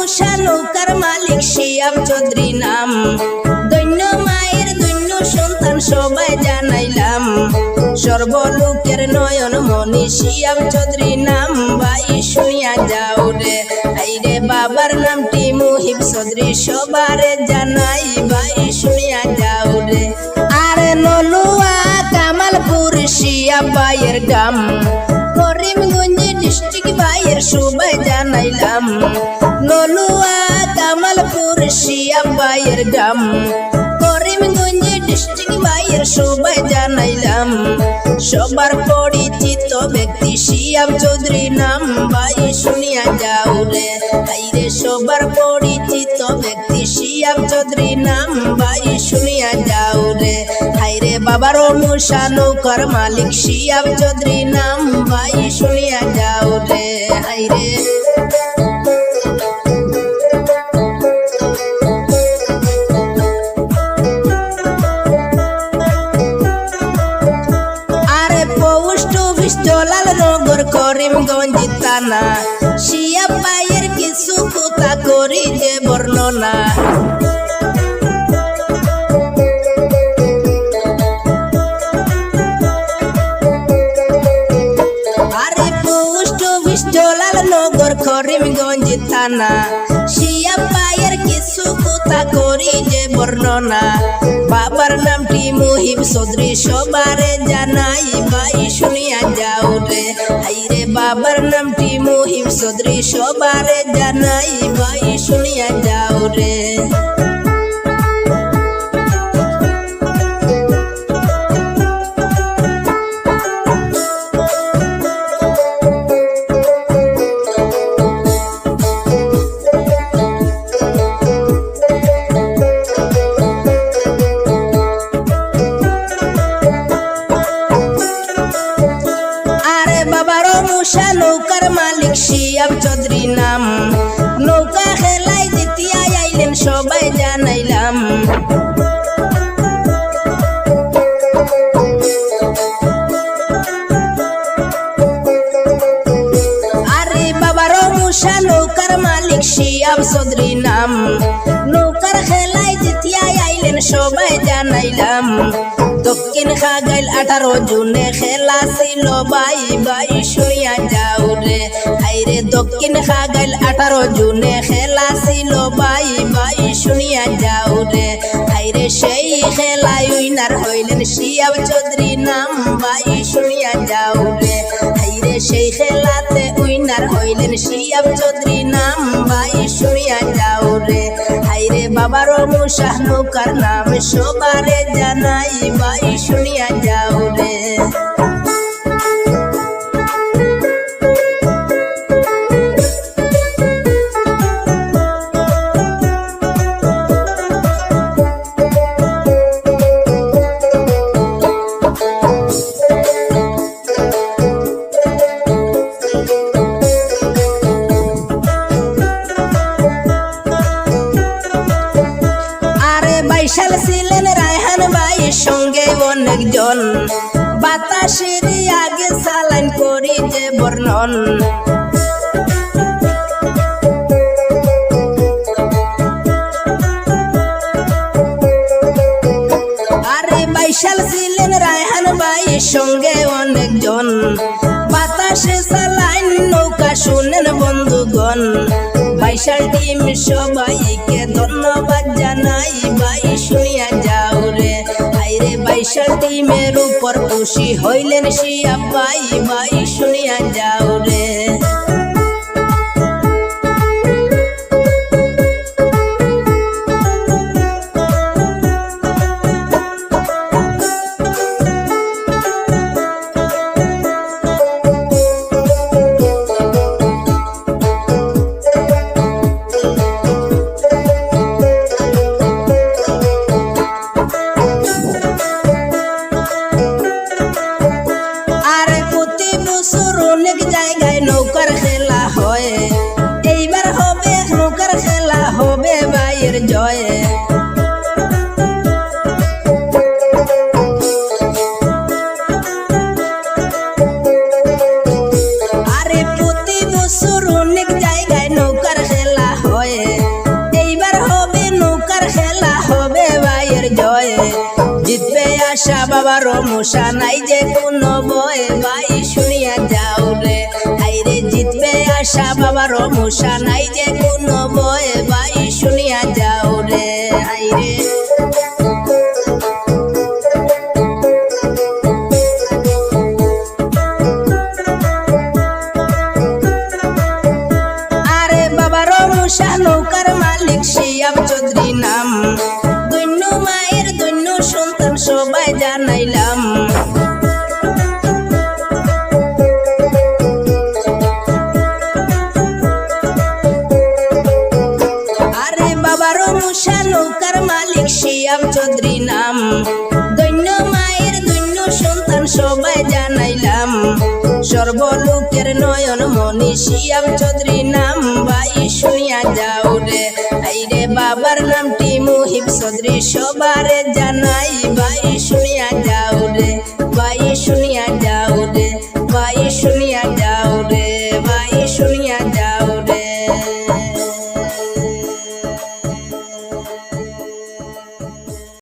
মুসা নৌকার মালিক শিয়াব চৌধুরী নাম। দৈন্য মায়ের দৈন্য সন্তান সবাই জানাইলাম। সর্বলোকের নয়ন মনি শিয়াব চৌধুরী নাম। ভাই শুনিয়া যাও রে, আইরে বাবার নামটি মুহিব চৌধুরী সবারে জানাই। ভাই শুনিয়া যাও রে। আর নলুয়া কামালপুর শিয়াব ভাইয়ের গাম। করিমগঞ্জ ডিস্ট্রিক্ট ভাইয়ের সবাই জানাইলাম। নলুয়া কামালপুর শিয়াব ভাইয়ের গাম। করিমগঞ্জ ডিস্ট্রিক্ট ভাইয়ের সবাই জানাইলাম। সবার পরিচিত ব্যক্তি শিয়াব চৌধুরী নাম। ভাই শুনিয়া যাও রে, আইরে সবার পরিচিত ব্যক্তি শিয়াব চৌধুরী নাম। ভাই শুনিয়া যাও রে। আইরে বাবারও মুসা নৌকার মালিক শিয়াব চৌধুরী নাম। ভাই শুনিয়া যাও রে। আইরে জলালনগর করিমগঞ্জ থানা। শিয়াব ভাইয়ের কিছু কথা করি যে বর্ণনা। আরে পোস্ট অফিস জলালনগর করিমগঞ্জ থানা। শিয়াব ভাইয়ের কিছু কথা করি যে বর্ণনা। বাবার নামটি মুহিব চৌধুরী সবারে জানাই। ভাই শুনিয়া যাও রে, আইরে বাবার নামটি মুহিব চৌধুরী সবারে জানাই। ভাই শুনিয়া যাও রে। মুসা নৌকার মালিক শিয়াব চৌধুরী নাম। নৌকা খেলাই জিতিয়া আইলেন সবাই জানাইলাম। আরে বাবারও মুসা নৌকার মালিক শিয়াব চৌধুরী নাম। নৌকার খেলাই জিতিয়া আইলেন সবাই জানাইলাম। দক্ষিণ খাগাইল 18 জুনে খেলা ছিল ভাই। ভাই শুনিয়া যাও রে, আইরে দক্ষিণ খাগাইল 18 জুনে খেলা ছিল ভাই। ভাই শুনিয়া যাও রে। আইরে সেই খেলায় উইনার হইলেন শিয়াব চৌধুরী নাম। ভাই শুনিয়া যাও রে। আইরে সেই খেলাতে উইনার হইলেন শিয়াব চৌধুরী নাম। ভাই শুনিয়া যাও রে। আইরে বাবারও মুসা নৌকার নাম সবারে জানাই। ভাই শুনিয়া যাও রে। বাইশাল ছিলেন রায়হান ভাইয়ের সঙ্গে অনেকজন। বাতাসের আগে সালাইন করি যে বর্ণন। আরে বাইশাল ছিলেন রায়হান ভাইয়ের সঙ্গে অনেকজন। বাতাসে সালাইন নৌকা শুনেন বন্ধুগণ। বাইশাল টিম সবাইকে ধন্যবাদ জানাই। ভাই শুনিয়া যাও রে, আইরে বাইশাল টিমের উপর খুশি হইলেন শিয়াব ভাই। ভাই শুনিয়া যাও রে। মশা নাই যে কোনো বয় ভাই শুনিয়া যাও রে আইরে জিতবে আশা বাবার মশা নাই যে কোনো বয় ভাই শুনিয়া যাও রে আইরে মশা নৌকার মালিক শিয়াব চৌধুরী নাম দৈন্য মায়ের দৈন্য সন্তান সবাই জানাইলাম আরে বাবারও মশা নৌকার মালিক শিয়াব চৌধুরী নাম দৈন্য মায়ের দৈন্য সন্তান সবাই জানাইলাম সর্বলোকের নয়ন মনি শিয়াব চৌধুরী নাম ভাই শুনিয়া যাও রে আইরে বাবার নামটি মুহিব চৌধুরী সবারে জানাই ভাই শুনিয়া যাও রে।